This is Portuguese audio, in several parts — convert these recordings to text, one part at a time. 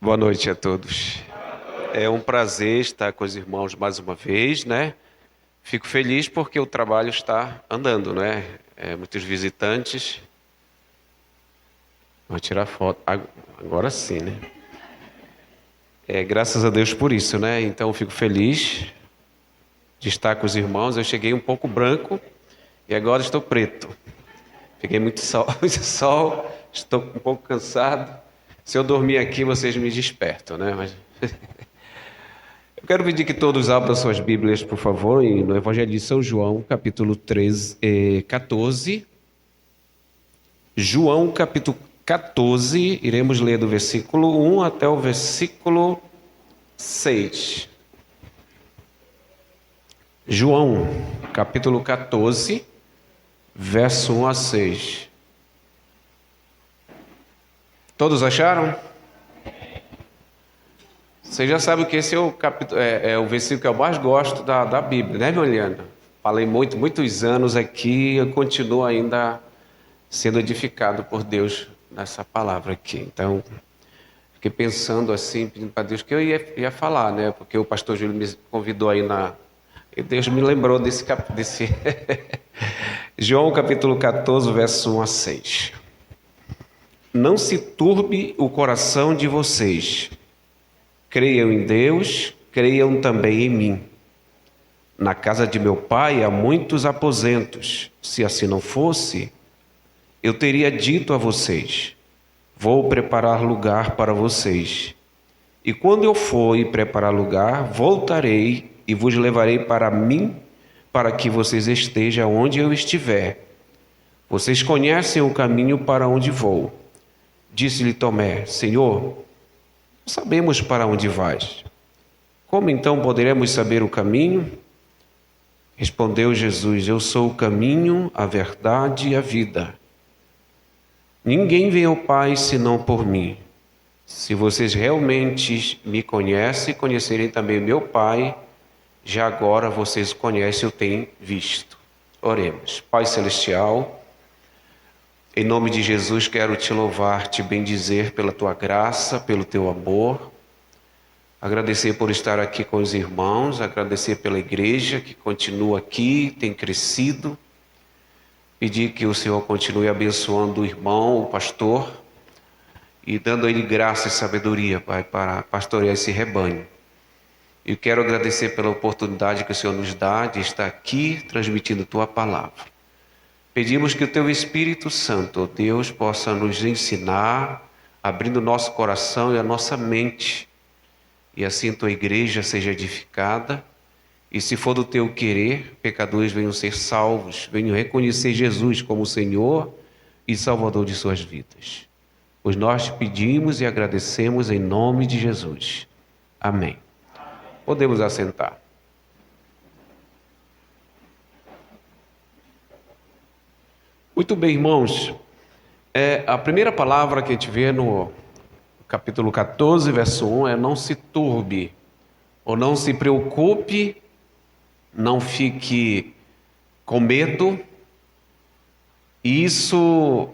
Boa noite a todos. É um prazer estar com os irmãos mais uma vez, né? Fico feliz porque o trabalho está andando, né? Muitos visitantes. Vou tirar foto. Agora sim, né? Graças a Deus por isso, né? Então eu fico feliz de estar com os irmãos. Eu cheguei um pouco branco e agora estou preto. Peguei muito sol, muito sol, estou um pouco cansado. Se eu dormir aqui, vocês me despertam, né? Mas eu quero pedir que todos abram suas Bíblias, por favor, no Evangelho de São João, capítulo 14. João, capítulo 14, iremos ler do versículo 1 até o versículo 6. João, capítulo 14, verso 1 a 6. Todos acharam? Você já sabe que esse é o versículo que eu mais gosto da Bíblia, né, Juliana? Falei muitos anos aqui e eu continuo ainda sendo edificado por Deus nessa palavra aqui. Então, fiquei pensando assim, pedindo para Deus que eu ia falar, né? Porque o pastor Júlio me convidou aí e Deus me lembrou desse João capítulo 14, verso 1 a 6. Não se turbe o coração de vocês. Creiam em Deus, creiam também em mim. Na casa de meu pai há muitos aposentos. Se assim não fosse, eu teria dito a vocês: vou preparar lugar para vocês. E quando eu for e preparar lugar, voltarei e vos levarei para mim, para que vocês estejam onde eu estiver. Vocês conhecem o caminho para onde vou. Disse-lhe Tomé: Senhor, não sabemos para onde vais. Como então poderemos saber o caminho? Respondeu Jesus: Eu sou o caminho, a verdade e a vida. Ninguém vem ao Pai senão por mim. Se vocês realmente me conhecem, conhecerem também meu Pai. Já agora vocês o conhecem, o têm visto. Oremos. Pai Celestial, em nome de Jesus quero te louvar, te bendizer pela tua graça, pelo teu amor. Agradecer por estar aqui com os irmãos, agradecer pela igreja que continua aqui, tem crescido. Pedir que o Senhor continue abençoando o irmão, o pastor, e dando a ele graça e sabedoria, Pai, para pastorear esse rebanho. E quero agradecer pela oportunidade que o Senhor nos dá de estar aqui transmitindo tua palavra. Pedimos que o teu Espírito Santo, ó Deus, possa nos ensinar, abrindo o nosso coração e a nossa mente, e assim tua igreja seja edificada. E se for do teu querer, pecadores venham ser salvos, venham reconhecer Jesus como Senhor e Salvador de suas vidas. Pois nós te pedimos e agradecemos em nome de Jesus. Amém. Podemos assentar. Muito bem, irmãos. A primeira palavra que a gente vê no capítulo 14, verso 1 é: não se turbe, ou não se preocupe, não fique com medo. E isso,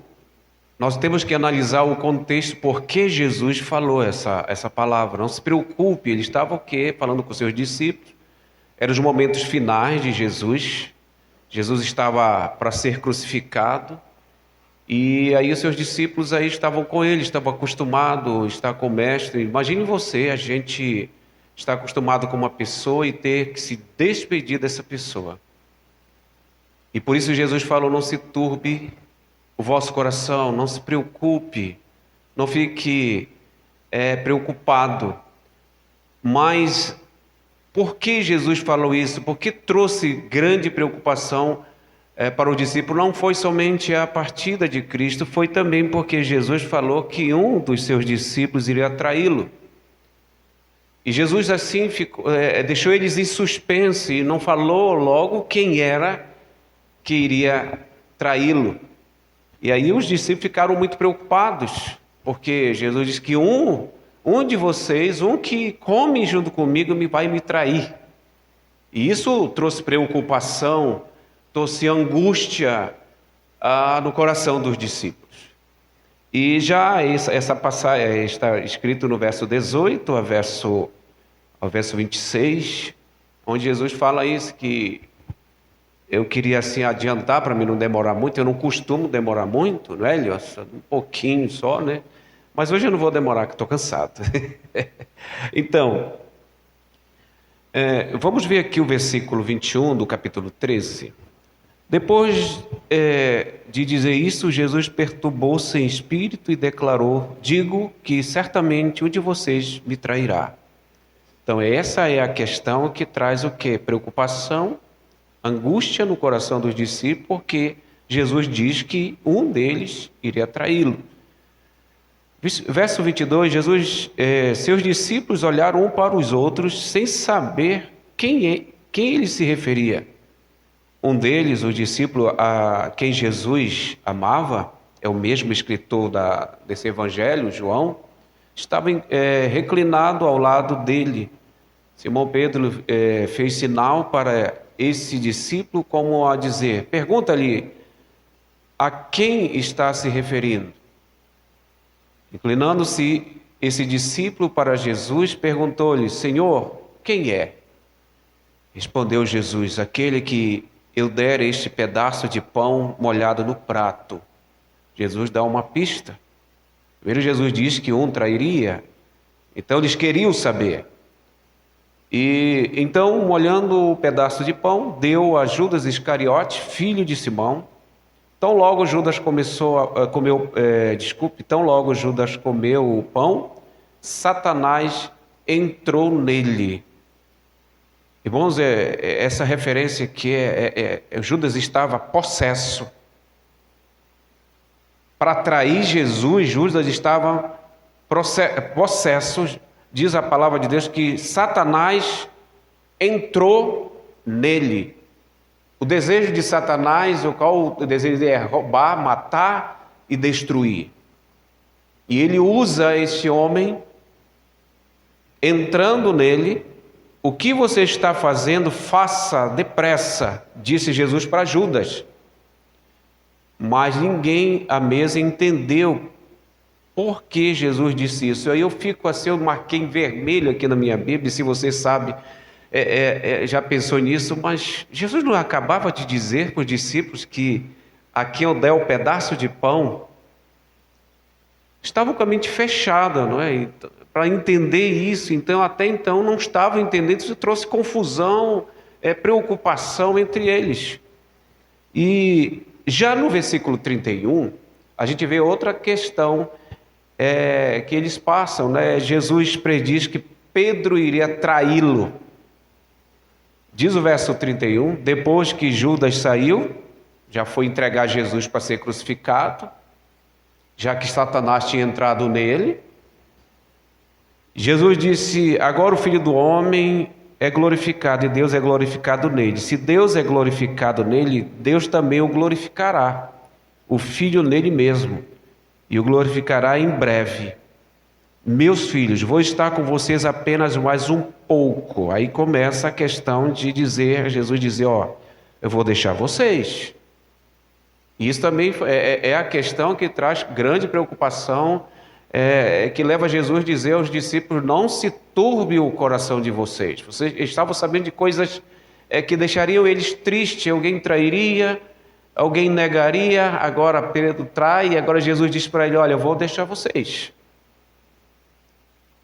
nós temos que analisar o contexto, por que Jesus falou essa palavra. Não se preocupe, ele estava o quê? Falando com seus discípulos. Eram os momentos finais de Jesus. Jesus estava para ser crucificado. E aí os seus discípulos aí estavam com ele, estavam acostumados a estar com o mestre. Imagine você, a gente está acostumado com uma pessoa e ter que se despedir dessa pessoa. E por isso Jesus falou: não se turbe o vosso coração, não se preocupe, não fique preocupado. Mas por que Jesus falou isso? Porque trouxe grande preocupação para o discípulo. Não foi somente a partida de Cristo, foi também porque Jesus falou que um dos seus discípulos iria traí-lo. E Jesus assim deixou eles em suspense e não falou logo quem era que iria traí-lo. E aí os discípulos ficaram muito preocupados, porque Jesus disse que um de vocês, um que come junto comigo, vai me trair. E isso trouxe preocupação, trouxe angústia no coração dos discípulos. E já essa passagem está escrito no verso 18 ao verso 26, onde Jesus fala isso, que eu queria assim adiantar para mim não demorar muito. Eu não costumo demorar muito, não é, Elias? Um pouquinho só, né? Mas hoje eu não vou demorar, que estou cansado. Então, vamos ver aqui o versículo 21 do capítulo 13. Depois de dizer isso, Jesus perturbou-se em espírito e declarou: digo que certamente um de vocês me trairá. Então essa é a questão que traz o quê? Preocupação, angústia no coração dos discípulos, porque Jesus diz que um deles iria traí-lo. Verso 22, seus discípulos olharam um para os outros sem saber quem ele se referia. Um deles, o discípulo a quem Jesus amava, é o mesmo escritor desse evangelho, João, estava reclinado ao lado dele. Simão Pedro fez sinal para esse discípulo como a dizer: pergunta-lhe a quem está se referindo. Inclinando-se esse discípulo para Jesus, perguntou-lhe: Senhor, quem é? Respondeu Jesus: aquele que eu der este pedaço de pão molhado no prato. Jesus dá uma pista. Primeiro Jesus diz que um trairia, então eles queriam saber. E então, molhando o pedaço de pão, deu a Judas Iscariote, filho de Simão. Tão logo Judas comeu o pão, Satanás entrou nele. Irmãos, essa referência que Judas estava possesso. Para trair Jesus, Judas estava possesso. Diz a palavra de Deus que Satanás entrou nele. O desejo de Satanás, o desejo é roubar, matar e destruir. E ele usa esse homem entrando nele. O que você está fazendo, faça depressa, disse Jesus para Judas. Mas ninguém à mesa entendeu por que Jesus disse isso. Aí eu fico assim, eu marquei em vermelho aqui na minha Bíblia, se você sabe, já pensou nisso, mas Jesus não acabava de dizer para os discípulos que a quem eu der o pedaço de pão, estava com a mente fechada, não é? Para entender isso, então até então não estavam entendendo, isso trouxe confusão, preocupação entre eles. E já no versículo 31, a gente vê outra questão que eles passam, né? Jesus prediz que Pedro iria traí-lo. Diz o verso 31, depois que Judas saiu, já foi entregar Jesus para ser crucificado, já que Satanás tinha entrado nele, Jesus disse: agora o Filho do Homem é glorificado e Deus é glorificado nele. Se Deus é glorificado nele, Deus também o glorificará, o Filho nele mesmo, e o glorificará em breve. Meus filhos, vou estar com vocês apenas mais um pouco. Aí começa a questão de Jesus dizer, eu vou deixar vocês. E isso também é a questão que traz grande preocupação, que leva Jesus a dizer aos discípulos: não se turbe o coração de vocês. Vocês estavam sabendo de coisas que deixariam eles tristes. Alguém trairia, alguém negaria, agora Pedro trai, e agora Jesus diz para ele: olha, eu vou deixar vocês.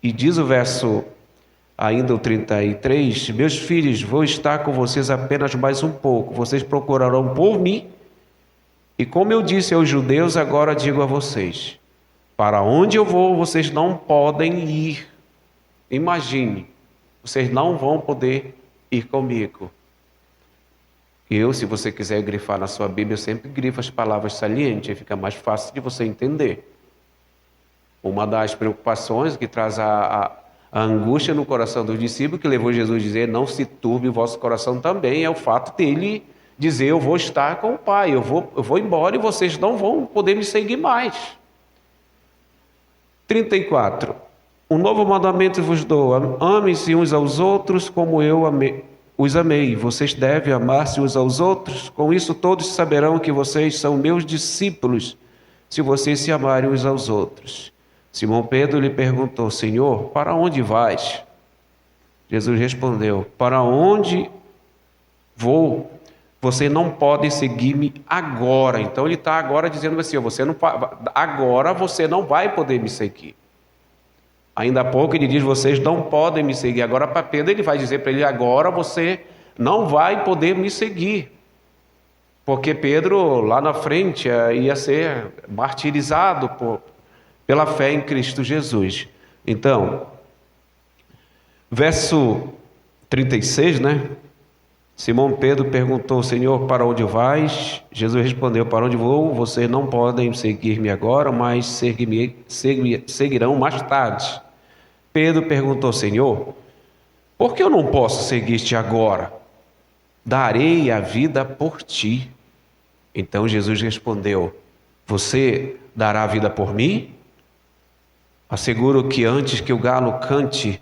E diz o verso, ainda o 33, meus filhos, vou estar com vocês apenas mais um pouco. Vocês procurarão por mim. E como eu disse aos judeus, agora digo a vocês: para onde eu vou, vocês não podem ir. Imagine, vocês não vão poder ir comigo. Se você quiser grifar na sua Bíblia, eu sempre grifo as palavras salientes, aí fica mais fácil de você entender. Uma das preocupações que traz a angústia no coração dos discípulos, que levou Jesus a dizer: não se turbe o vosso coração também, é o fato dele dizer: eu vou estar com o Pai, eu vou embora e vocês não vão poder me seguir mais. 34. Um novo mandamento vos dou: amem-se uns aos outros como eu os amei. Vocês devem amar-se uns aos outros. Com isso todos saberão que vocês são meus discípulos, se vocês se amarem uns aos outros. Simão Pedro lhe perguntou: Senhor, para onde vais? Jesus respondeu: para onde vou? Você não pode seguir-me agora. Então ele está agora dizendo assim: agora você não vai poder me seguir. Ainda há pouco ele diz: vocês não podem me seguir. Agora para Pedro ele vai dizer para ele: agora você não vai poder me seguir. Porque Pedro lá na frente ia ser martirizado pela fé em Cristo Jesus. Então, verso 36, né? Simão Pedro perguntou: Senhor, para onde vais? Jesus respondeu: para onde vou? Vocês não podem seguir-me agora, mas seguirão mais tarde. Pedro perguntou: Senhor, por que eu não posso seguir-te agora? Darei a vida por ti. Então Jesus respondeu: você dará a vida por mim? Asseguro que antes que o galo cante,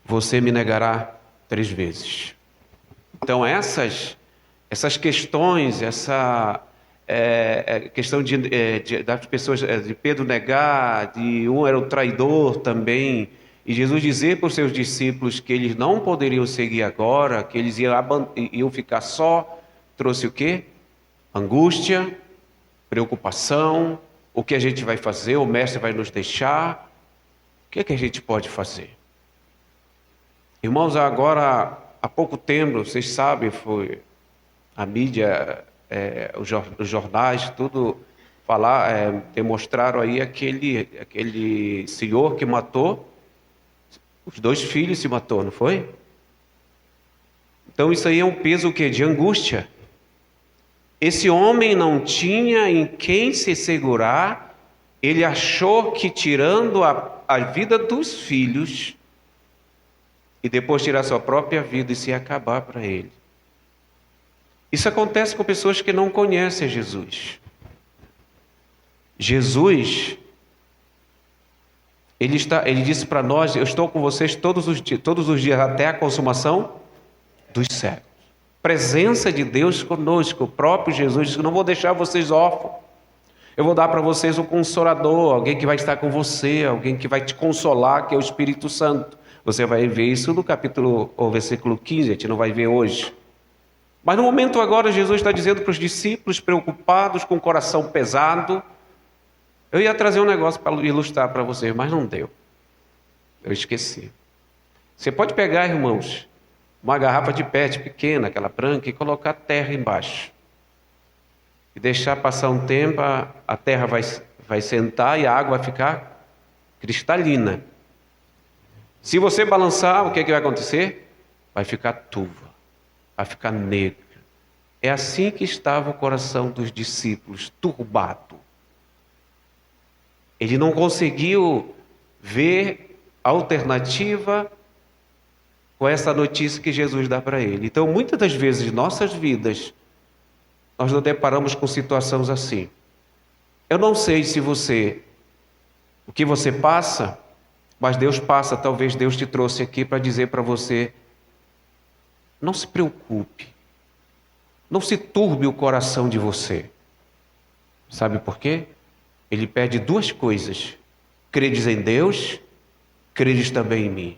você me negará 3 vezes. Então essas questões, essa questão das pessoas, de Pedro negar, de um era o traidor também, e Jesus dizer para os seus discípulos que eles não poderiam seguir agora, que eles iam ficar só, trouxe o quê? Angústia, preocupação, o que a gente vai fazer, o mestre vai nos deixar, o que é que a gente pode fazer? Irmãos, agora, há pouco tempo, vocês sabem, foi a mídia, os jornais, tudo demonstraram aí aquele senhor que matou, os 2 filhos se matou, não foi? Então isso aí é um peso o quê? De angústia. Esse homem não tinha em quem se segurar, ele achou que tirando a vida dos filhos, e depois tirar sua própria vida, isso ia acabar para ele. Isso acontece com pessoas que não conhecem Jesus. Jesus, ele disse para nós: eu estou com vocês todos os dias até a consumação dos séculos. Presença de Deus conosco. O próprio Jesus disse: não vou deixar vocês órfãos. Eu vou dar para vocês um consolador, alguém que vai estar com você, alguém que vai te consolar, que é o Espírito Santo. Você vai ver isso no versículo 15, a gente não vai ver hoje. Mas no momento agora, Jesus está dizendo para os discípulos preocupados, com o coração pesado. Eu ia trazer um negócio para ilustrar para vocês, mas não deu. Eu esqueci. Você pode pegar, irmãos, uma garrafa de PET pequena, aquela branca, e colocar terra embaixo. E deixar passar um tempo, a terra vai sentar e a água vai ficar cristalina. Se você balançar, o que vai acontecer? Vai ficar turva, vai ficar negra. É assim que estava o coração dos discípulos, turbado. Ele não conseguiu ver alternativa com essa notícia que Jesus dá para ele. Então, muitas das vezes, em nossas vidas, nós nos deparamos com situações assim. Eu não sei o que você passa, mas Deus passa. Talvez Deus te trouxe aqui para dizer para você: não se preocupe, não se turbe o coração de você. Sabe por quê? Ele pede 2 coisas: credes em Deus, credes também em mim.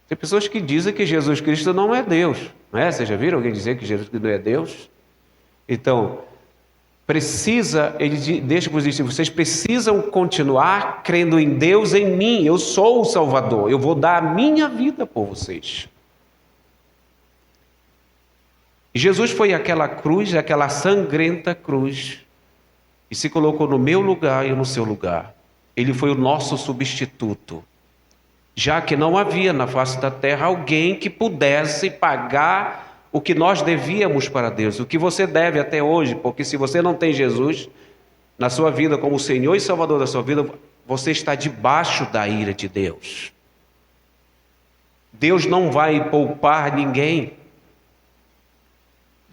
Tem pessoas que dizem que Jesus Cristo não é Deus, não é? Vocês já viram alguém dizer que Jesus Cristo não é Deus? Então, ele deixa para os discípulos: vocês precisam continuar crendo em Deus, em mim. Eu sou o Salvador, eu vou dar a minha vida por vocês. E Jesus foi àquela cruz, aquela sangrenta cruz, e se colocou no meu lugar e no seu lugar. Ele foi o nosso substituto, já que não havia na face da terra alguém que pudesse pagar o que nós devíamos para Deus, o que você deve até hoje, porque se você não tem Jesus na sua vida como Senhor e Salvador da sua vida, você está debaixo da ira de Deus. Deus não vai poupar ninguém.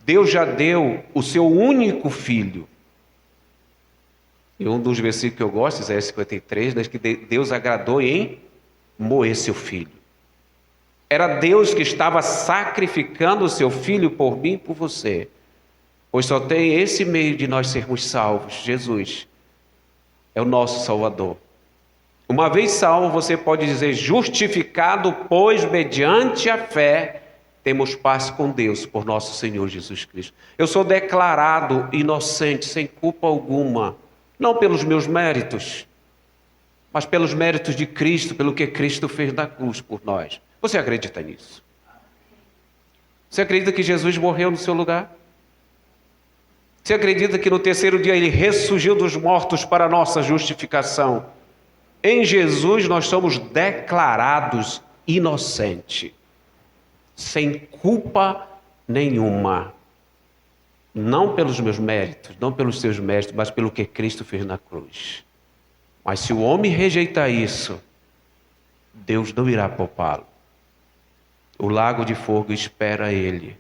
Deus já deu o seu único filho. E um dos versículos que eu gosto, Isaías 53, diz que Deus agradou em moer seu filho. Era Deus que estava sacrificando o seu filho por mim e por você. Pois só tem esse meio de nós sermos salvos. Jesus é o nosso Salvador. Uma vez salvo, você pode dizer justificado, pois mediante a fé temos paz com Deus por nosso Senhor Jesus Cristo. Eu sou declarado inocente, sem culpa alguma, não pelos meus méritos, mas pelos méritos de Cristo, pelo que Cristo fez na cruz por nós. Você acredita nisso? Você acredita que Jesus morreu no seu lugar? Você acredita que no terceiro dia ele ressurgiu dos mortos para a nossa justificação? Em Jesus nós somos declarados inocentes, sem culpa nenhuma. Não pelos meus méritos, não pelos seus méritos, mas pelo que Cristo fez na cruz. Mas se o homem rejeitar isso, Deus não irá poupá-lo. O lago de fogo espera ele.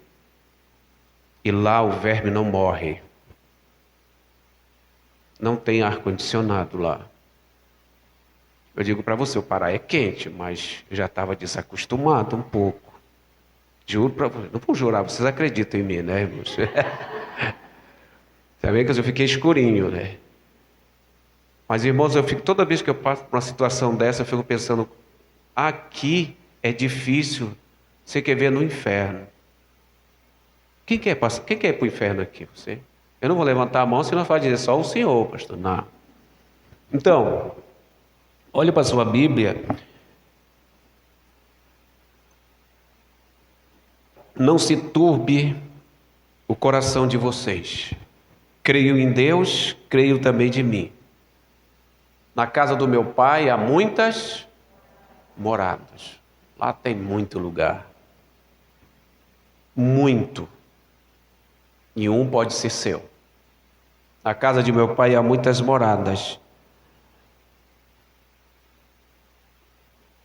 E lá o verme não morre. Não tem ar-condicionado lá. Eu digo para você, o Pará é quente, mas eu já estava desacostumado um pouco. Juro para você. Não vou jurar, vocês acreditam em mim, né, irmãos? Sabe que eu fiquei escurinho, né? Mas, irmãos, toda vez que eu passo por uma situação dessa, eu fico pensando, aqui é difícil, você quer ver no inferno. Quem quer ir para o inferno aqui? Você? Eu não vou levantar a mão, senão vai dizer só o Senhor, pastor. Não. Então, olhe para a sua Bíblia. Não se turbe o coração de vocês. Creio em Deus, creio também de mim. Na casa do meu pai há muitas moradas. Lá tem muito lugar. Muito. E um pode ser seu. Na casa de meu pai há muitas moradas.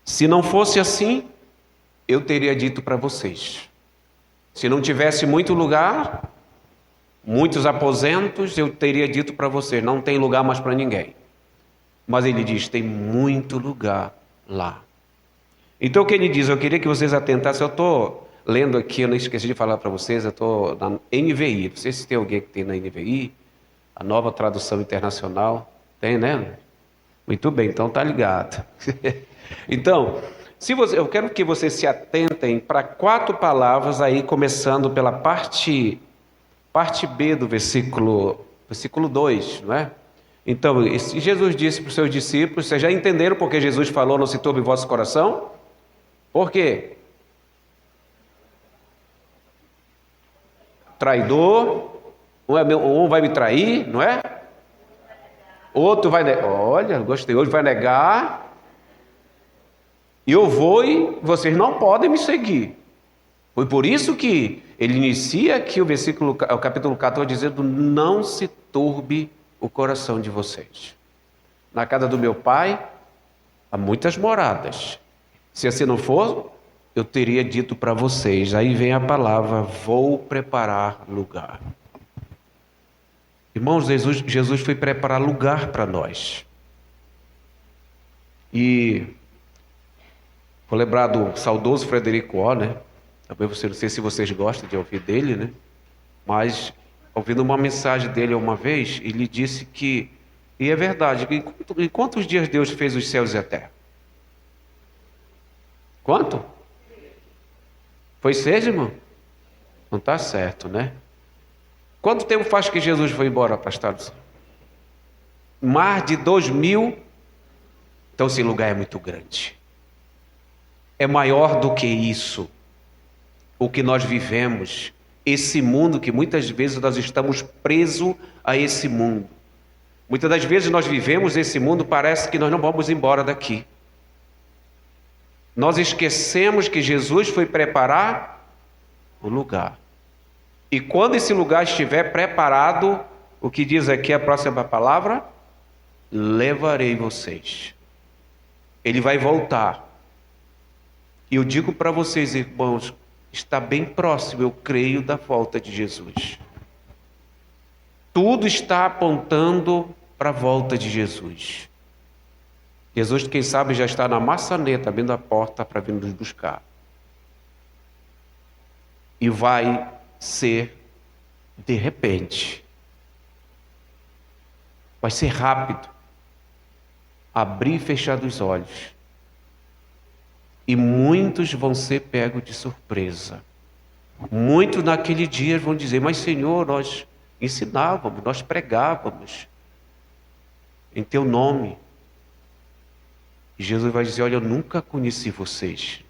Se não fosse assim, eu teria dito para vocês. Se não tivesse muito lugar, muitos aposentos, eu teria dito para vocês, não tem lugar mais para ninguém. Mas ele diz, tem muito lugar lá. Então o que ele diz, eu queria que vocês atentassem, eu estou lendo aqui, eu não esqueci de falar para vocês, eu estou na NVI, não sei se tem alguém que tem na NVI, a nova tradução internacional, tem, né? Muito bem, então tá ligado. Então, eu quero que vocês se atentem para 4 palavras aí, começando pela parte B do versículo 2, não é? Então, Jesus disse para os seus discípulos, vocês já entenderam porque Jesus falou, não se turbe o vosso coração? Por quê? Traidor, um vai me trair, não é? Outro vai negar, olha, gostei, outro vai negar, e eu vou e vocês não podem me seguir. Foi por isso que ele inicia aqui o capítulo 14 dizendo, não se turbe o coração de vocês. Na casa do meu pai há muitas moradas. Se assim não for, eu teria dito para vocês. Aí vem a palavra, vou preparar lugar. Irmãos, Jesus foi preparar lugar para nós. E vou lembrar do saudoso Frederico O, né? Também não sei se vocês gostam de ouvir dele, né? Mas, ouvindo uma mensagem dele uma vez, ele disse que, e é verdade, em quantos dias Deus fez os céus e a terra? Quanto? Foi 6, irmão? Não está certo, né? Quanto tempo faz que Jesus foi embora, pastor? Mais de 2000. Então esse lugar é muito grande. É maior do que isso. O que nós vivemos. Esse mundo que muitas vezes nós estamos presos a esse mundo. Muitas das vezes nós vivemos esse mundo, parece que nós não vamos embora daqui. Nós esquecemos que Jesus foi preparar o lugar. E quando esse lugar estiver preparado, o que diz aqui a próxima palavra? Levarei vocês. Ele vai voltar. E eu digo para vocês, irmãos, está bem próximo, eu creio, da volta de Jesus. Tudo está apontando para a volta de Jesus. Jesus, quem sabe, já está na maçaneta, abrindo a porta para vir nos buscar. E vai ser De repente, vai ser rápido, abrir e fechar dos olhos. E muitos vão ser pegos de surpresa. Muitos naquele dia vão dizer: mas Senhor, nós ensinávamos, nós pregávamos em teu nome. E Jesus vai dizer: olha, eu nunca conheci vocês.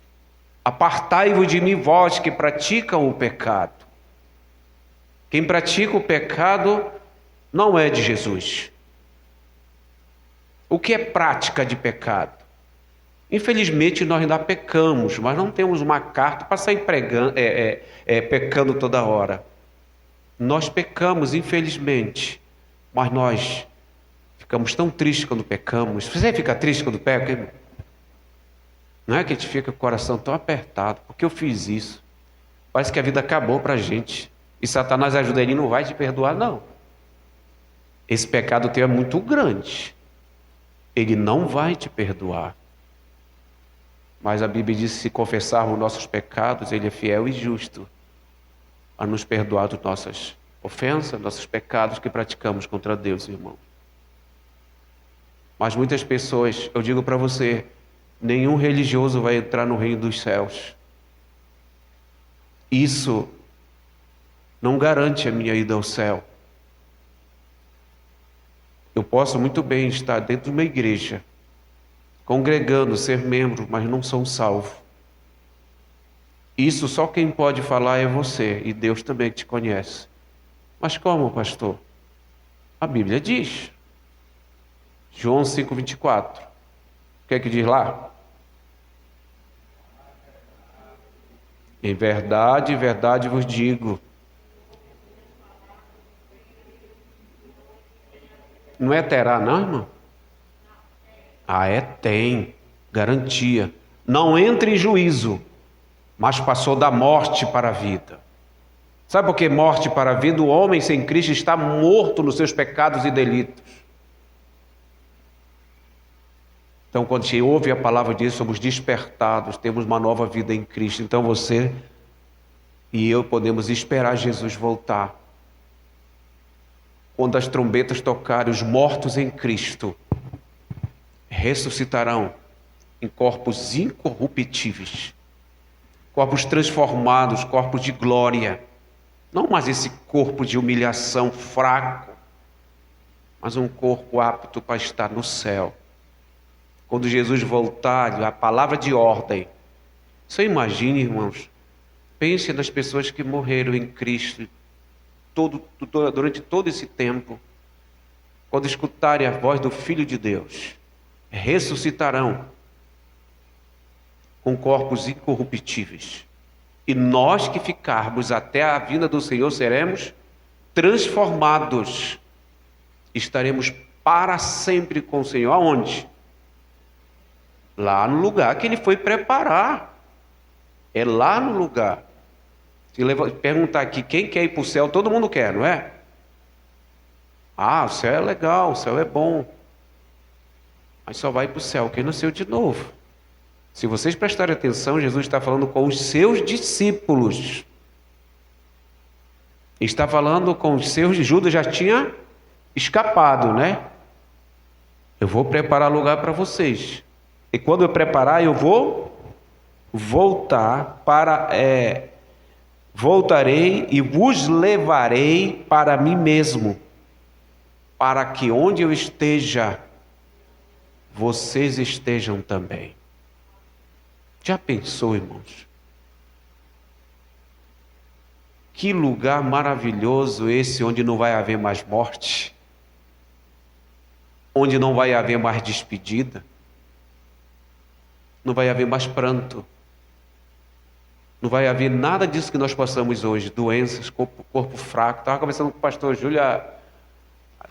Apartai-vos de mim, vós que praticam o pecado. Quem pratica o pecado não é de Jesus. O que é prática de pecado? Infelizmente nós ainda pecamos, mas não temos uma carta para sair pecando toda hora. Nós pecamos, infelizmente, mas nós ficamos tão tristes quando pecamos. Você fica triste quando peca, irmão? Não é que a gente fica com o coração tão apertado, porque eu fiz isso. Parece que a vida acabou para a gente. E Satanás ajuda ele, não vai te perdoar, não. Esse pecado teu é muito grande. Ele não vai te perdoar. Mas a Bíblia diz que se confessarmos nossos pecados, Ele é fiel e justo a nos perdoar das nossas ofensas, nossos pecados que praticamos contra Deus, irmão. Mas muitas pessoas, eu digo para você, nenhum religioso vai entrar no reino dos céus. Isso não garante a minha ida ao céu. Eu posso muito bem estar dentro de uma igreja, congregando, ser membro, mas não sou salvo. Isso só quem pode falar é você, e Deus também te conhece. Mas como, pastor? A Bíblia diz. João 5,24. O que é que diz lá? Em verdade, verdade vos digo. Não é terá, não, irmão? Tem. Garantia. Não entra em juízo, mas passou da morte para a vida. Sabe por que morte para a vida? O homem sem Cristo está morto nos seus pecados e delitos. Então, quando se ouve a palavra de Deus, somos despertados, temos uma nova vida em Cristo. Então, você e eu podemos esperar Jesus voltar. Quando as trombetas tocarem, os mortos em Cristo ressuscitarão em corpos incorruptíveis, corpos transformados, corpos de glória. Não mais esse corpo de humilhação fraco, mas um corpo apto para estar no céu. Quando Jesus voltar, a palavra de ordem. Você imagine, irmãos, pense nas pessoas que morreram em Cristo durante todo esse tempo. Quando escutarem a voz do Filho de Deus, ressuscitarão com corpos incorruptíveis. E nós que ficarmos até a vinda do Senhor seremos transformados. Estaremos para sempre com o Senhor. Aonde? Lá no lugar que Ele foi preparar. É lá no lugar. Se perguntar aqui, quem quer ir para o céu? Todo mundo quer, não é? O céu é legal, o céu é bom. Mas só vai para o céu quem nasceu de novo. Se vocês prestarem atenção, Jesus está falando com os seus discípulos. Está falando com os seus... Judas já tinha escapado, né? Eu vou preparar lugar para vocês. E quando eu preparar, eu vou voltar voltarei e vos levarei para mim mesmo, para que onde eu esteja, vocês estejam também. Já pensou, irmãos? Que lugar maravilhoso esse, onde não vai haver mais morte, onde não vai haver mais despedida, não vai haver mais pranto, não vai haver nada disso que nós passamos hoje, doenças, corpo fraco. Estava conversando com o pastor Júlio,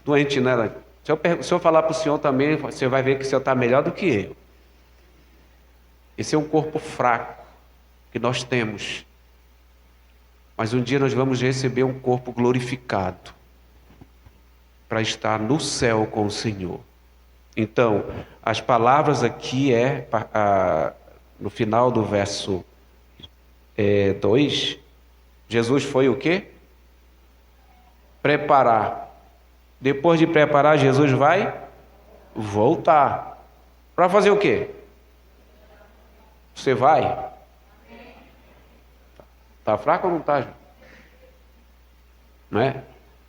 doente, né? Se eu falar para o senhor também, você vai ver que o senhor está melhor do que eu. Esse é um corpo fraco que nós temos. Mas um dia nós vamos receber um corpo glorificado para estar no céu com o Senhor. Então, as palavras aqui no final do verso 2, Jesus foi o quê? preparar. Depois de preparar, Jesus vai voltar. Para fazer o quê? Você vai? Tá fraco ou não tá? Não é?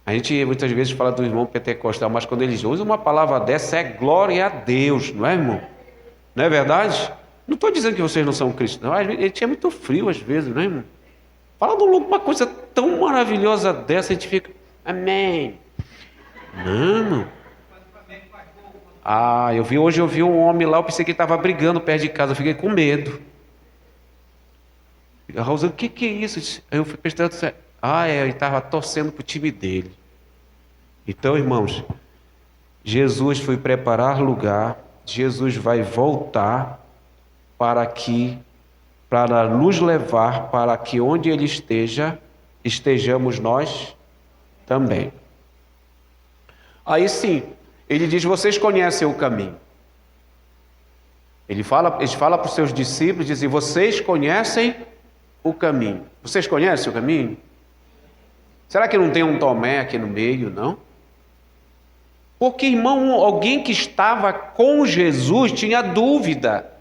A gente muitas vezes fala do irmão pentecostal, mas quando eles usam uma palavra dessa, é glória a Deus, não é, irmão? Não é verdade? Não estou dizendo que vocês não são cristãos, não. Ele tinha muito frio às vezes, não é, irmão? Fala de uma coisa tão maravilhosa dessa, a gente fica, amém. Não, irmão. Hoje eu vi um homem lá, eu pensei que ele estava brigando perto de casa, eu fiquei com medo. A Rosana, o que é isso? Aí eu fui prestando atenção. Ele estava torcendo para o time dele. Então, irmãos, Jesus foi preparar lugar, Jesus vai voltar para nos levar para que onde Ele esteja, estejamos nós também. Aí sim, Ele diz, vocês conhecem o caminho. Ele fala para os seus discípulos, diz, vocês conhecem o caminho. Vocês conhecem o caminho? Será que não tem um Tomé aqui no meio, não? Porque, irmão, alguém que estava com Jesus tinha dúvida.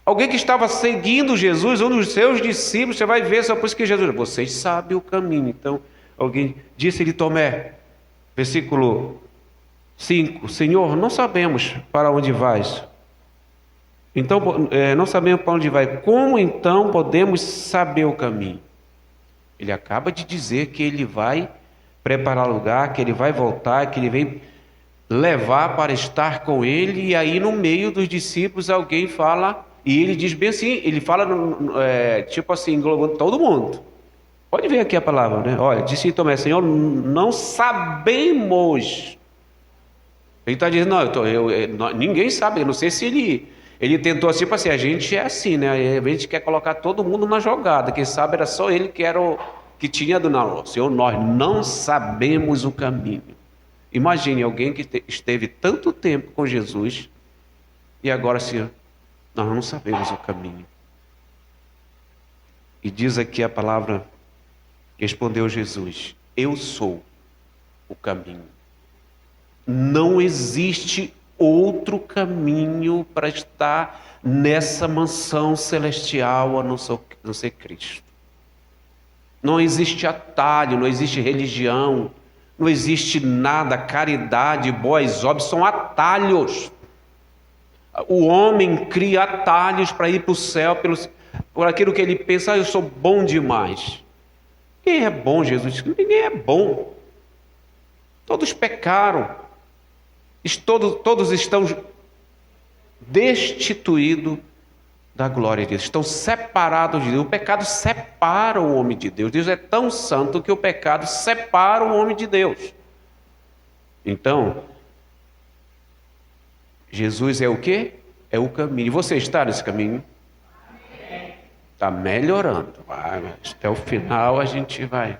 Alguém que estava seguindo Jesus, um dos seus discípulos, você vai ver só por isso que Jesus, vocês sabem o caminho. Então, alguém disse-lhe Tomé, versículo 5, Senhor, não sabemos para onde vais. Então, não sabemos para onde vai. Como então podemos saber o caminho? Ele acaba de dizer que ele vai preparar lugar, que ele vai voltar, que ele vem levar para estar com ele, e aí no meio dos discípulos alguém fala, e ele diz bem assim, ele fala tipo assim, englobando todo mundo. Pode ver aqui a palavra, né? Olha, disse Tomé, Senhor, não sabemos. Ele está dizendo, ninguém sabe, eu não sei se ele tentou assim, a gente é assim, né? A gente quer colocar todo mundo na jogada, quem sabe era só ele que era que tinha do não, Senhor, nós não sabemos o caminho. Imagine alguém que esteve tanto tempo com Jesus e agora assim, nós não sabemos o caminho. E diz aqui a palavra, respondeu Jesus, eu sou o caminho. Não existe outro caminho para estar nessa mansão celestial a não ser Cristo. Não existe atalho, não existe religião, não existe nada, caridade, boas obras, são atalhos. O homem cria atalhos para ir para o céu por aquilo que ele pensa, eu sou bom demais. Quem é bom, Jesus disse? Ninguém é bom. Todos pecaram. Todos estão destituídos da glória de Deus, estão separados de Deus. O pecado separa o homem de Deus. Deus é tão santo que o pecado separa o homem de Deus. Então, Jesus é o quê? É o caminho. Você está nesse caminho? Está melhorando. Até o final a gente vai.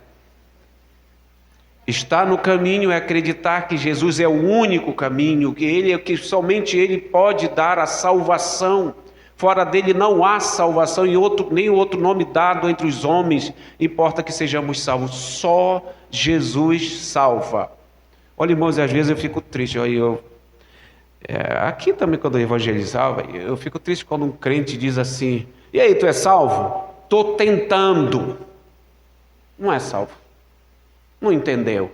Estar no caminho é acreditar que Jesus é o único caminho, que somente Ele pode dar a salvação. Fora dele não há salvação e nem outro nome dado entre os homens, importa que sejamos salvos. Só Jesus salva. Olha, irmãos, às vezes eu fico triste. Aqui também, quando eu evangelizava, eu fico triste quando um crente diz assim, e aí, tu é salvo? Estou tentando. Não é salvo. Não entendeu.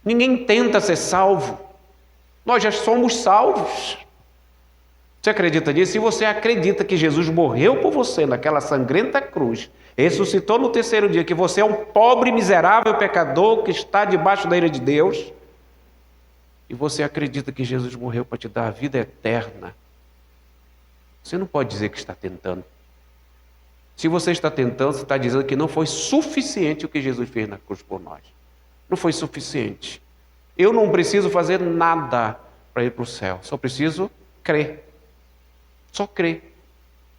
Ninguém tenta ser salvo. Nós já somos salvos. Você acredita nisso? Se você acredita que Jesus morreu por você naquela sangrenta cruz, ressuscitou no terceiro dia, que você é um pobre, miserável pecador que está debaixo da ira de Deus, e você acredita que Jesus morreu para te dar a vida eterna, você não pode dizer que está tentando. Se você está tentando, você está dizendo que não foi suficiente o que Jesus fez na cruz por nós. Não foi suficiente. Eu não preciso fazer nada para ir para o céu, só preciso crer. Só crer.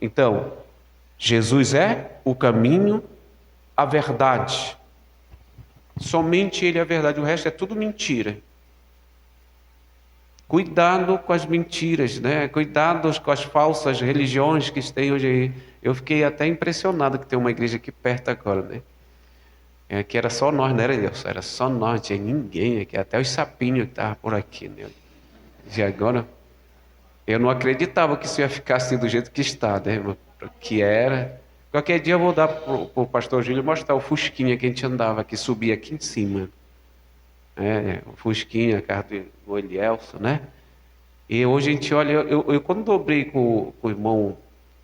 Então, Jesus é o caminho, a verdade. Somente Ele é a verdade, o resto é tudo mentira. Cuidado com as mentiras, né? Cuidado com as falsas religiões que tem hoje aí. Eu fiquei até impressionado que tem uma igreja aqui perto agora, né? Que era só nós, não era Deus? Era só nós, não tinha ninguém aqui, até os sapinhos que estavam por aqui, né? E agora, eu não acreditava que isso ia ficar assim do jeito que está, né, irmão? Que era. Qualquer dia eu vou dar para o pastor Júlio mostrar o Fusquinha que a gente andava, que subia aqui em cima. O Fusquinha, a casa do Elielson, né? E hoje a gente olha, eu quando dobrei com o irmão,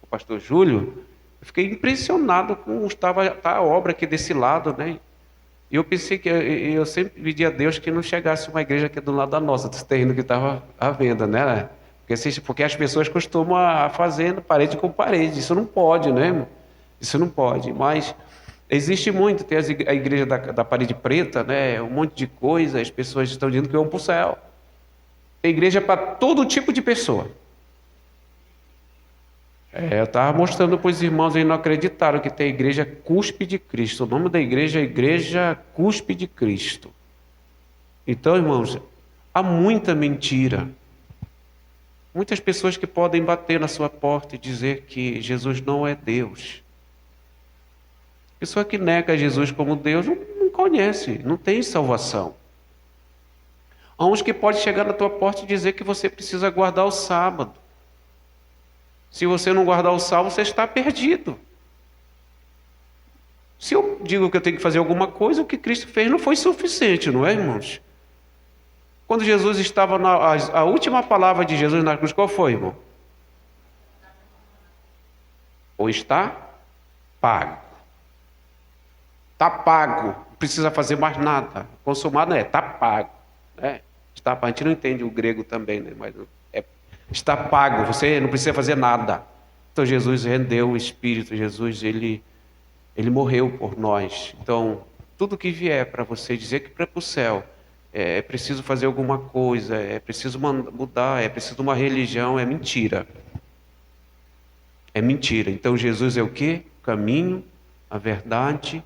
o pastor Júlio, eu fiquei impressionado com estava a obra aqui desse lado, né? E eu pensei que eu sempre pedi a Deus que não chegasse uma igreja aqui do lado da nossa, desse terreno que estava à venda, né? Porque as pessoas costumam fazer parede com parede, isso não pode, né, irmão? Isso não pode, mas existe muito, tem a igreja da parede preta, né? Um monte de coisa, as pessoas estão dizendo que vão para o céu. Tem igreja para todo tipo de pessoa. Eu estava mostrando para os irmãos e não acreditaram que tem a igreja Cuspe de Cristo. O nome da igreja é Igreja Cuspe de Cristo. Então, irmãos, há muita mentira. Muitas pessoas que podem bater na sua porta e dizer que Jesus não é Deus. Pessoa que nega Jesus como Deus não conhece, não tem salvação. Há uns que podem chegar na tua porta e dizer que você precisa guardar o sábado. Se você não guardar o sábado, você está perdido. Se eu digo que eu tenho que fazer alguma coisa, o que Cristo fez não foi suficiente, não é, irmãos? Quando Jesus estava a última palavra de Jesus na cruz, qual foi, irmão? Ou está pago. Está pago. Não precisa fazer mais nada. Consumado está pago. Está pago. A gente não entende o grego também, né? Mas está pago. Você não precisa fazer nada. Então Jesus rendeu o Espírito. Jesus, ele morreu por nós. Então, tudo que vier para você dizer que para o céu é preciso fazer alguma coisa, é preciso mudar, é preciso uma religião, é mentira. É mentira. Então Jesus é o quê? O caminho, a verdade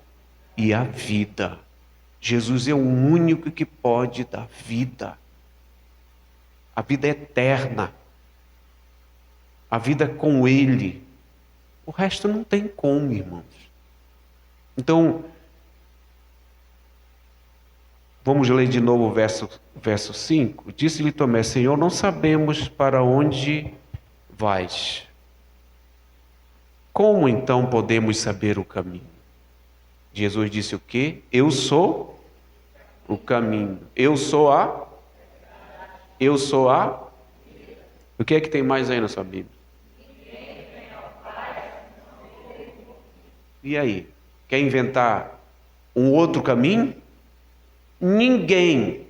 e a vida. Jesus é o único que pode dar vida. A vida eterna. A vida com Ele. O resto não tem como, irmãos. Então, vamos ler de novo o verso 5. Disse-lhe Tomé: Senhor, não sabemos para onde vais. Como então podemos saber o caminho? Jesus disse o quê? Eu sou o caminho. Eu sou a. O que é que tem mais aí na sua Bíblia? E aí? Quer inventar um outro caminho? Ninguém.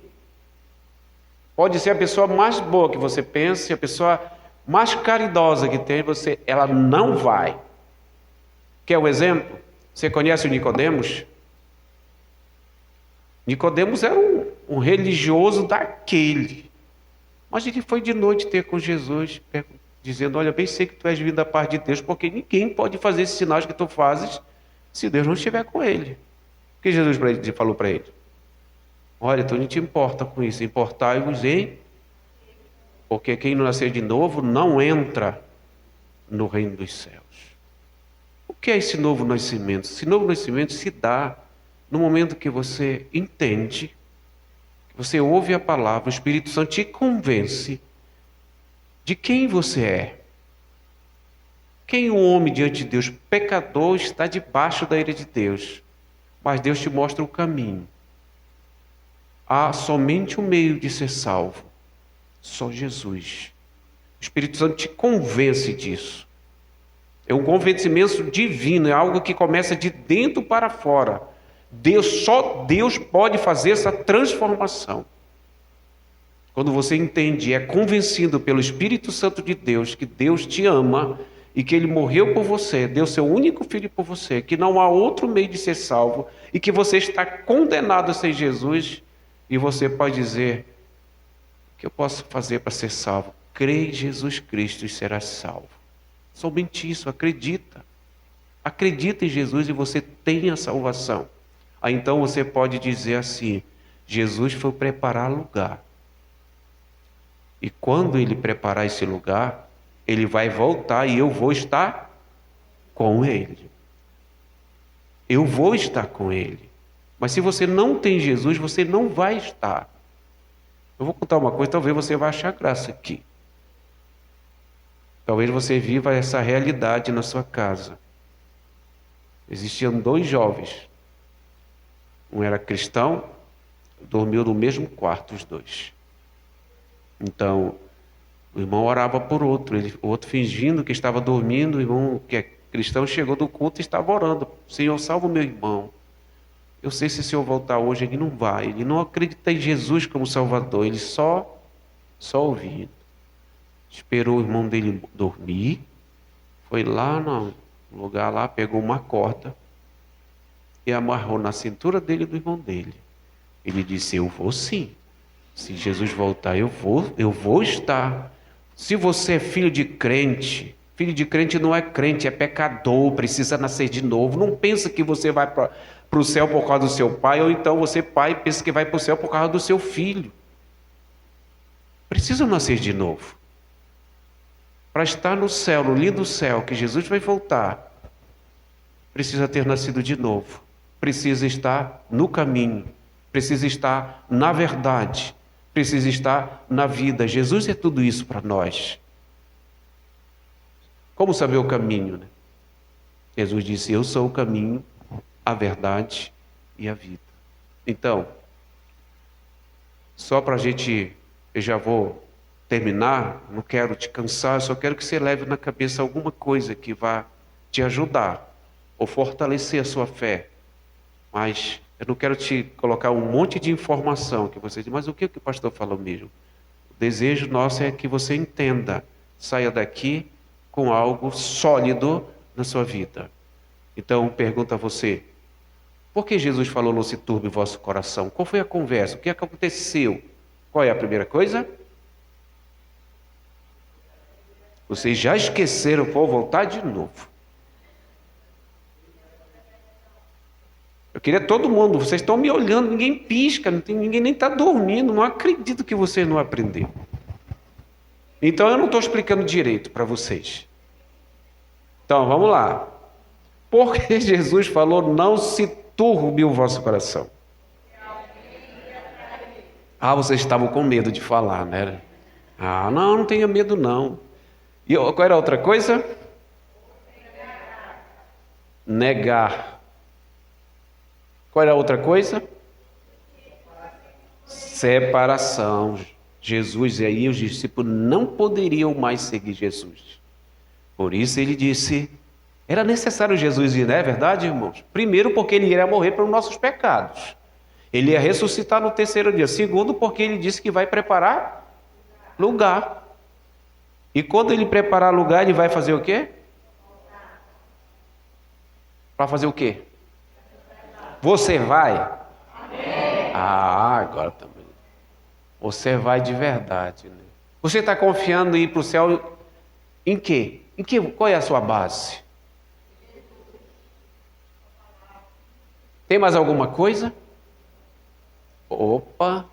Pode ser a pessoa mais boa que você pense, a pessoa mais caridosa que tem, ela não vai. Quer um exemplo? Você conhece o Nicodemos? Nicodemos era um religioso daquele. Mas ele foi de noite ter com Jesus, dizendo: olha, bem sei que tu és vindo da parte de Deus, porque ninguém pode fazer esses sinais que tu fazes se Deus não estiver com ele. O que Jesus falou para ele? Olha, tu não te importa com isso, importai-vos em... Porque quem não nascer de novo não entra no reino dos céus. O que é esse novo nascimento? Esse novo nascimento se dá no momento que você entende, que você ouve a palavra, o Espírito Santo te convence de quem você é. Quem o homem diante de Deus, pecador, está debaixo da ira de Deus. Mas Deus te mostra o caminho. Há somente um meio de ser salvo. Só Jesus. O Espírito Santo te convence disso. É um convencimento divino, é algo que começa de dentro para fora. Só Deus pode fazer essa transformação. Quando você entende, é convencido pelo Espírito Santo de Deus, que Deus te ama e que Ele morreu por você, deu seu único filho por você, que não há outro meio de ser salvo e que você está condenado sem Jesus, e você pode dizer: o que eu posso fazer para ser salvo? Crê em Jesus Cristo e serás salvo. Somente isso, acredita. Acredita em Jesus e você tem a salvação. Aí então você pode dizer assim: Jesus foi preparar lugar. E quando ele preparar esse lugar, ele vai voltar e eu vou estar com ele. Eu vou estar com ele. Mas se você não tem Jesus, você não vai estar. Eu vou contar uma coisa, talvez você vai achar graça aqui. Talvez você viva essa realidade na sua casa. Existiam 2 jovens. Um era cristão, dormiu no mesmo quarto, os 2. Então, o irmão orava por outro, o outro fingindo que estava dormindo, o irmão que é cristão chegou do culto e estava orando. Senhor, salva o meu irmão. Eu sei se o Senhor voltar hoje, ele não vai. Ele não acredita em Jesus como Salvador, ele só ouvindo. Esperou o irmão dele dormir, foi lá no lugar lá, pegou uma corda e amarrou na cintura dele e do irmão dele. Ele disse, eu vou sim. Se Jesus voltar, eu vou estar. Se você é filho de crente não é crente, é pecador, precisa nascer de novo. Não pensa que você vai para o céu por causa do seu pai, ou então você, pai, pensa que vai para o céu por causa do seu filho. Precisa nascer de novo. Para estar no céu, no lindo céu, que Jesus vai voltar, precisa ter nascido de novo. Precisa estar no caminho. Precisa estar na verdade. Precisa estar na vida. Jesus é tudo isso para nós. Como saber o caminho, né? Jesus disse, eu sou o caminho, a verdade e a vida. Então, só para a gente, eu já vou terminar, não quero te cansar, só quero que você leve na cabeça alguma coisa que vá te ajudar ou fortalecer a sua fé. Mas eu não quero te colocar um monte de informação que você diz, mas o que o pastor falou mesmo? O desejo nosso é que você entenda, saia daqui com algo sólido na sua vida. Então, pergunto a você, por que Jesus falou não se turbe o vosso coração? Qual foi a conversa? O que aconteceu? Qual é a primeira coisa? Vocês já esqueceram, vou voltar de novo. Eu queria todo mundo, vocês estão me olhando, ninguém pisca, ninguém nem está dormindo, não acredito que vocês não aprenderam. Então eu não estou explicando direito para vocês. Então vamos lá. Por que Jesus falou não se turbe o vosso coração? Ah, vocês estavam com medo de falar, né? Ah, não tenha medo não. E qual era a outra coisa? Negar. Qual era a outra coisa? Separação. Jesus, e aí os discípulos não poderiam mais seguir Jesus. Por isso ele disse, era necessário Jesus ir, não é verdade, irmãos? Primeiro, porque ele iria morrer pelos nossos pecados. Ele ia ressuscitar no 3º dia. Segundo, porque ele disse que vai preparar lugar. E quando ele preparar lugar, ele vai fazer o quê? Para fazer o quê? Você vai? Ah, agora também. Você vai de verdade, né? Você está confiando em ir para o céu em quê? Qual é a sua base? Tem mais alguma coisa? Opa!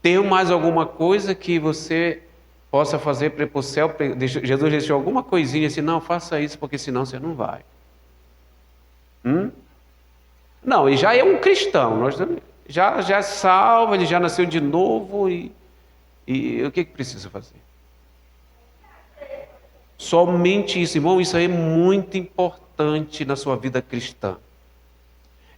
Tem mais alguma coisa que você possa fazer para ir para o céu? Jesus deixou alguma coisinha assim, não, faça isso, porque senão você não vai. Não, ele já é um cristão, já é salvo, ele já nasceu de novo e o que precisa fazer? Somente isso, irmão, isso aí é muito importante na sua vida cristã.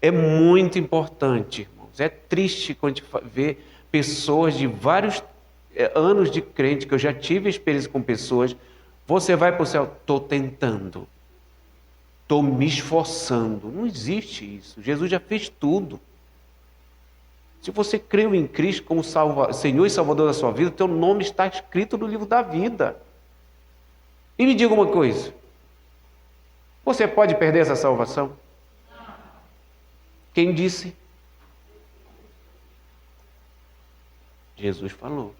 É muito importante, irmãos. É triste quando a gente vê pessoas de vários anos de crente, que eu já tive experiência com pessoas, você vai para o céu, estou tentando. Estou me esforçando. Não existe isso. Jesus já fez tudo. Se você creu em Cristo como Senhor e Salvador da sua vida, teu nome está escrito no livro da vida. E me diga uma coisa. Você pode perder essa salvação? Quem disse? Jesus falou.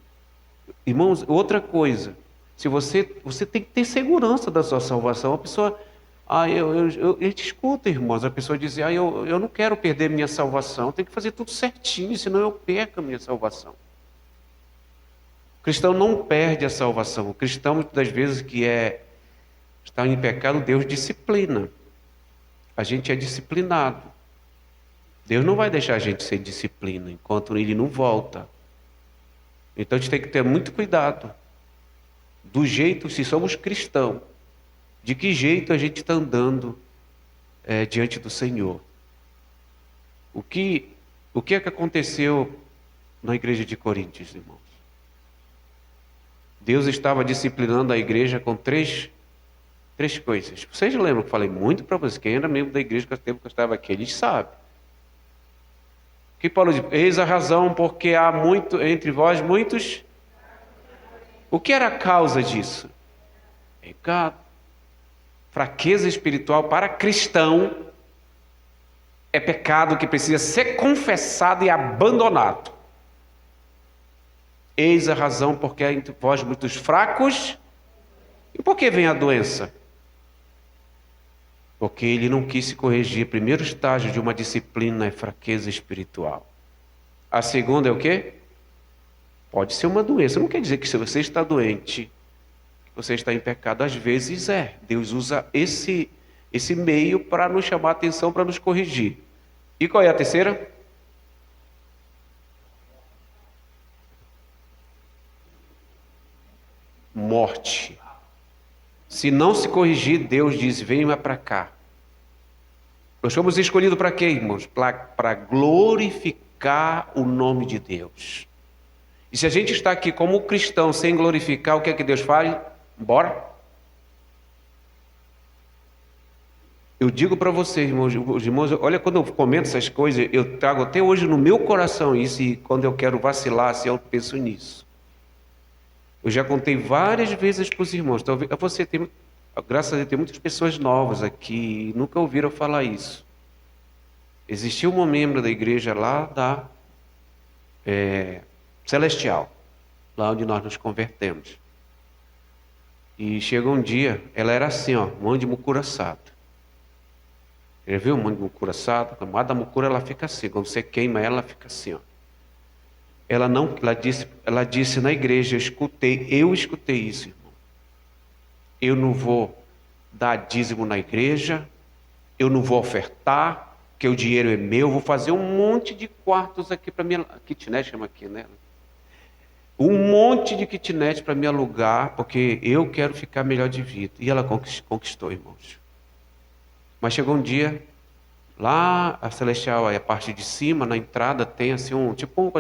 Irmãos, outra coisa. Se você tem que ter segurança da sua salvação. A pessoa... eu te escuto, irmãos, a pessoa diz, eu não quero perder minha salvação, eu tenho que fazer tudo certinho, senão eu perco a minha salvação. O cristão não perde a salvação. O cristão, muitas das vezes, está em pecado, Deus disciplina. A gente é disciplinado. Deus não vai deixar a gente sem disciplina enquanto Ele não volta. Então a gente tem que ter muito cuidado. Do jeito, se somos cristãos, de que jeito a gente está andando diante do Senhor. O que é que aconteceu na igreja de Coríntios, irmãos? Deus estava disciplinando a igreja com três coisas. Vocês lembram que eu falei muito para vocês? Quem era membro da igreja que eu estava aqui, eles sabem. Que Paulo diz, eis a razão porque há muito entre vós muitos. O que era a causa disso? Pecado. Fraqueza espiritual para cristão é pecado que precisa ser confessado e abandonado. Eis a razão porque há entre vós muitos fracos. E por que vem a doença? Porque ele não quis se corrigir. O primeiro estágio de uma disciplina é fraqueza espiritual. A segunda é o quê? Pode ser uma doença. Não quer dizer que se você está doente, você está em pecado. Às vezes Deus usa esse meio para nos chamar a atenção, para nos corrigir. E qual é a terceira? Morte. Se não se corrigir, Deus diz, venha para cá. Nós fomos escolhidos para quê, irmãos? Para glorificar o nome de Deus. E se a gente está aqui como cristão sem glorificar, o que é que Deus faz? Bora. Eu digo para vocês, irmãos, olha, quando eu comento essas coisas, eu trago até hoje no meu coração isso, e quando eu quero vacilar, assim, eu penso nisso. Eu já contei várias vezes para os irmãos, talvez você tem, graças a Deus, tem muitas pessoas novas aqui, nunca ouviram falar isso. Existia uma membro da igreja lá da Celestial, lá onde nós nos convertemos. E chega um dia, ela era assim, ó, mão de mucura assado. Você viu mão de mucura assado? A mão da mucura ela fica assim, quando você queima ela fica assim, ó. Ela disse na igreja, eu escutei isso, irmão. Eu não vou dar dízimo na igreja, eu não vou ofertar, porque o dinheiro é meu, vou fazer um monte de quartos aqui para minha kitnet, chama aqui, né? Um monte de kitnet para me alugar, porque eu quero ficar melhor de vida. E ela conquistou, irmãos. Mas chegou um dia, lá a Celestial, a parte de cima, na entrada, tem assim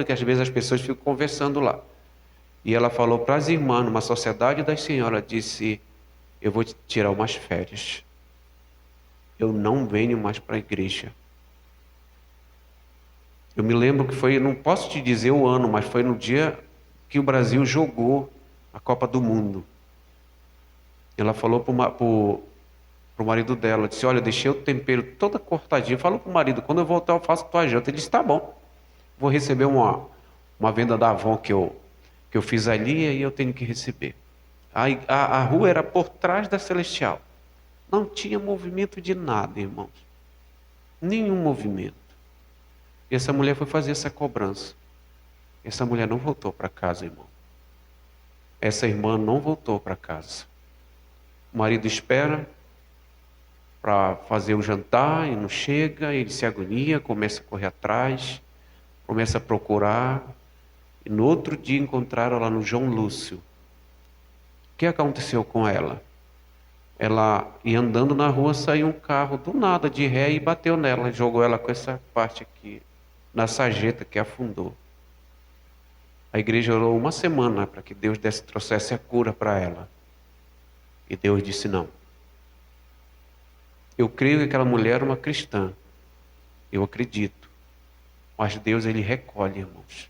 que às vezes as pessoas ficam conversando lá. E ela falou para as irmãs, numa sociedade das senhoras, disse, eu vou tirar umas férias. Eu não venho mais para a igreja. Eu me lembro que foi, não posso te dizer o ano, mas foi no dia que o Brasil jogou a Copa do Mundo. Ela falou para o marido dela, disse, olha, deixei o tempero toda cortadinha. Falou para o marido, quando eu voltar eu faço tua janta. Ele disse, tá bom, vou receber uma venda da Avon que eu fiz ali e eu tenho que receber. A rua era por trás da Celestial. Não tinha movimento de nada, irmãos. Nenhum movimento. E essa mulher foi fazer essa cobrança. Essa mulher não voltou para casa, irmão. Essa irmã não voltou para casa. O marido espera para fazer o jantar e não chega, ele se agonia, começa a correr atrás, começa a procurar. E no outro dia encontraram lá no João Lúcio. O que aconteceu com ela? Ela ia andando na rua, saiu um carro do nada de ré e bateu nela, jogou ela com essa parte aqui, na sarjeta que afundou. A igreja orou uma semana para que Deus trouxesse a cura para ela. E Deus disse não. Eu creio que aquela mulher era uma cristã. Eu acredito. Mas Deus, Ele recolhe, irmãos.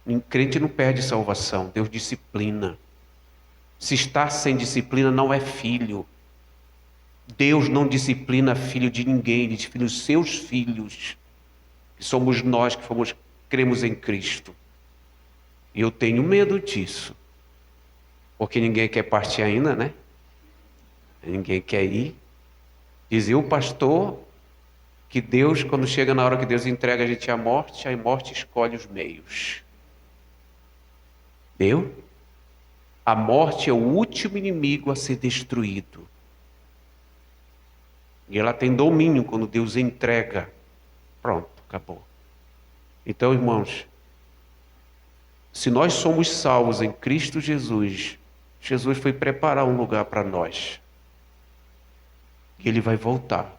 O crente não perde salvação. Deus disciplina. Se está sem disciplina, não é filho. Deus não disciplina filho de ninguém. Ele disciplina os seus filhos. Que somos nós que cremos em Cristo. E eu tenho medo disso. Porque ninguém quer partir ainda, né? Ninguém quer ir. Dizia o pastor que Deus, quando chega na hora que Deus entrega a gente à morte, a morte escolhe os meios. Viu? A morte é o último inimigo a ser destruído. E ela tem domínio quando Deus entrega. Pronto, acabou. Então, irmãos, se nós somos salvos em Cristo Jesus, Jesus foi preparar um lugar para nós. E Ele vai voltar.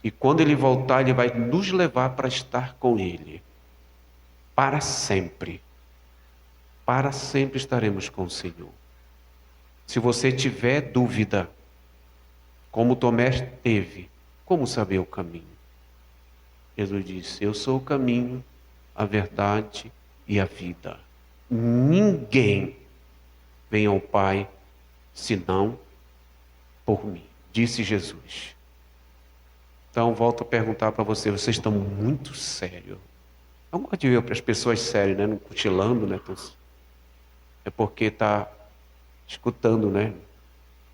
E quando Ele voltar, Ele vai nos levar para estar com Ele. Para sempre. Para sempre estaremos com o Senhor. Se você tiver dúvida, como Tomé teve, como saber o caminho? Jesus disse: eu sou o caminho, a verdade e a vida. Ninguém vem ao Pai senão por mim, disse Jesus. Então volto a perguntar para vocês estão muito sérios. Eu gosto de ver as pessoas sérias, né? Não cochilando, né? É porque está escutando, né?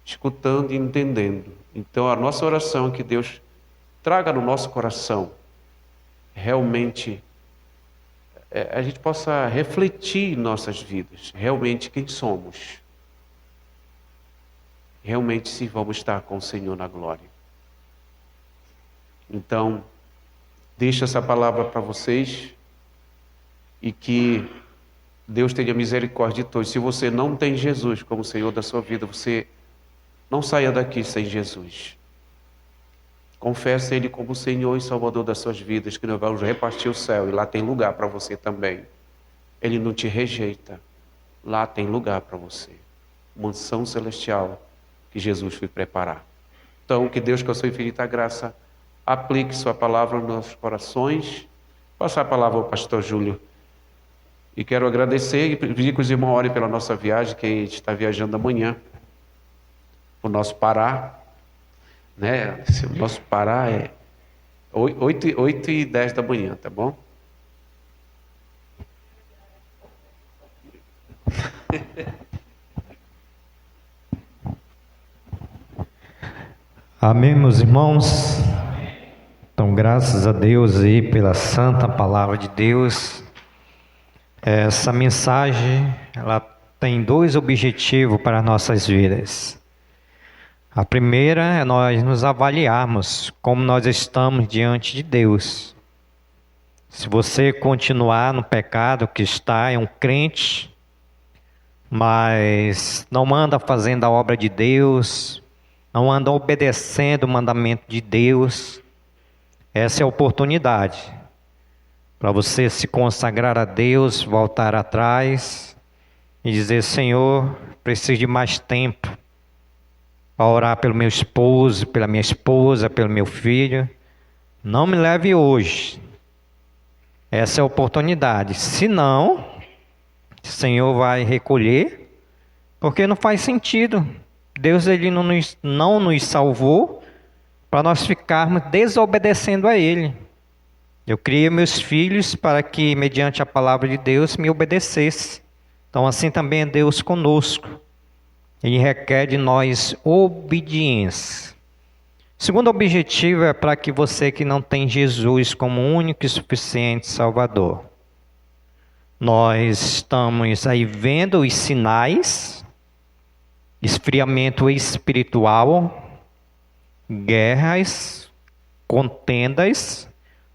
Escutando e entendendo. Então a nossa oração é que Deus traga no nosso coração realmente a gente possa refletir em nossas vidas, realmente quem somos. Realmente se vamos estar com o Senhor na glória. Então, deixo essa palavra para vocês e que Deus tenha misericórdia de todos. Se você não tem Jesus como Senhor da sua vida, você não saia daqui sem Jesus. Confesse Ele como Senhor e Salvador das suas vidas, que nós vamos repartir o céu e lá tem lugar para você também. Ele não te rejeita. Lá tem lugar para você. Mansão celestial que Jesus foi preparar. Então, que Deus, com a sua infinita graça, aplique sua palavra nos nossos corações. Passar a palavra ao pastor Júlio. E quero agradecer e pedir que os irmãos orem pela nossa viagem, que a gente está viajando amanhã para o nosso Pará. Né? O nosso Pará é 8h10 da manhã, tá bom? Amém, meus irmãos? Então, graças a Deus aí pela santa palavra de Deus. Essa mensagem, ela tem dois objetivos para nossas vidas. A primeira é nós nos avaliarmos como nós estamos diante de Deus. Se você continuar no pecado que está, é um crente, mas não anda fazendo a obra de Deus, não anda obedecendo o mandamento de Deus, essa é a oportunidade para você se consagrar a Deus, voltar atrás e dizer: Senhor, preciso de mais tempo para orar pelo meu esposo, pela minha esposa, pelo meu filho. Não me leve hoje. Essa é a oportunidade. Se não, o Senhor vai recolher, porque não faz sentido. Deus ele não nos salvou para nós ficarmos desobedecendo a Ele. Eu criei meus filhos para que, mediante a palavra de Deus, me obedecesse. Então assim também é Deus conosco. Ele requer de nós obediência. O segundo objetivo é para que você que não tem Jesus como único e suficiente Salvador. Nós estamos aí vendo os sinais, esfriamento espiritual, guerras, contendas,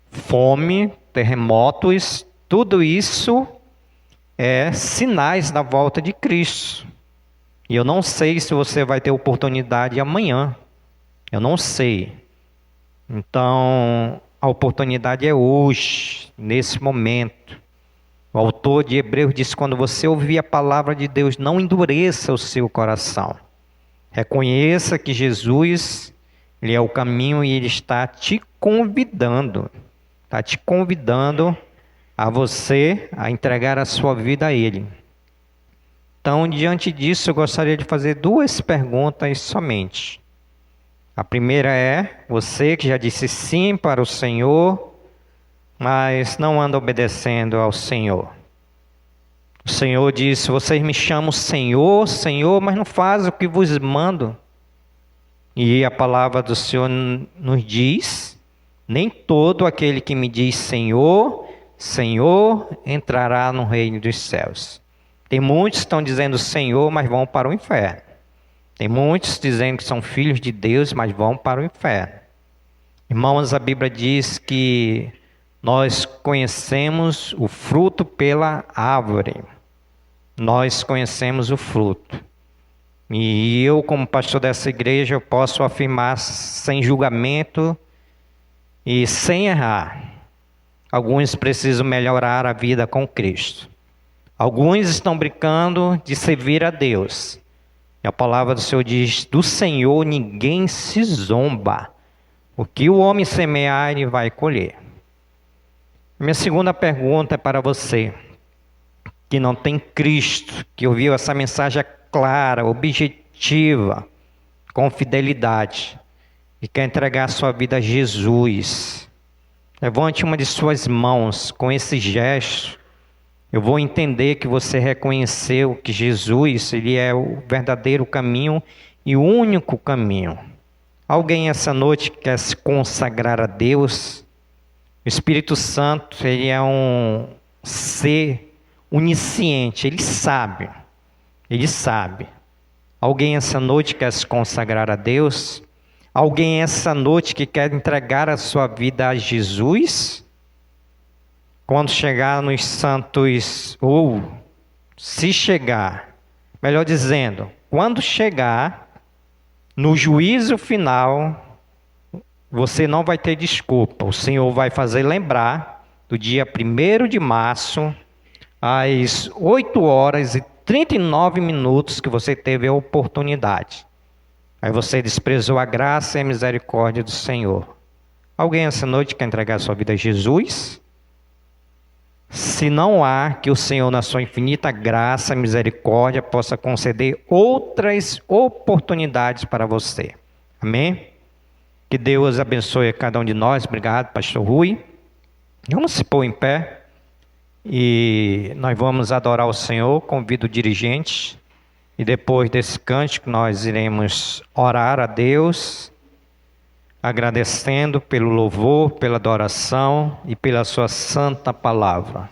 fome, terremotos, tudo isso é sinais da volta de Cristo. E eu não sei se você vai ter oportunidade amanhã. Eu não sei. Então, a oportunidade é hoje, nesse momento. O autor de Hebreus diz: quando você ouvir a palavra de Deus, não endureça o seu coração. Reconheça que Jesus, Ele é o caminho e Ele está te convidando. Está te convidando a você a entregar a sua vida a Ele. Então, diante disso, eu gostaria de fazer duas perguntas somente. A primeira é: você que já disse sim para o Senhor, mas não anda obedecendo ao Senhor. O Senhor disse: vocês me chamam Senhor, Senhor, mas não fazem o que vos mando. E a palavra do Senhor nos diz: nem todo aquele que me diz Senhor, Senhor entrará no reino dos céus. Tem muitos que estão dizendo Senhor, mas vão para o inferno. Tem muitos dizendo que são filhos de Deus, mas vão para o inferno. Irmãos, a Bíblia diz que nós conhecemos o fruto pela árvore. Nós conhecemos o fruto. E eu, como pastor dessa igreja, eu posso afirmar sem julgamento e sem errar. Alguns precisam melhorar a vida com Cristo. Alguns estão brincando de servir a Deus. E a palavra do Senhor diz, do Senhor ninguém se zomba. O que o homem semear, ele vai colher. Minha segunda pergunta é para você, que não tem Cristo, que ouviu essa mensagem clara, objetiva, com fidelidade, e quer entregar a sua vida a Jesus. Levante uma de suas mãos. Com esse gesto, eu vou entender que você reconheceu que Jesus, ele é o verdadeiro caminho e o único caminho. Alguém essa noite quer se consagrar a Deus? O Espírito Santo, ele é um ser onisciente, ele sabe. Ele sabe. Alguém essa noite quer se consagrar a Deus? Alguém essa noite que quer entregar a sua vida a Jesus? Quando chegar nos santos, ou se chegar, melhor dizendo, quando chegar no juízo final, você não vai ter desculpa. O Senhor vai fazer lembrar do dia 1º de março, às 8h39 que você teve a oportunidade. Aí você desprezou a graça e a misericórdia do Senhor. Alguém essa noite quer entregar a sua vida a Jesus? Se não há, que o Senhor, na sua infinita graça e misericórdia, possa conceder outras oportunidades para você. Amém? Que Deus abençoe a cada um de nós. Obrigado, pastor Rui. Vamos se pôr em pé e nós vamos adorar o Senhor. Convido o dirigente. E depois desse cântico nós iremos orar a Deus, agradecendo pelo louvor, pela adoração e pela sua santa palavra.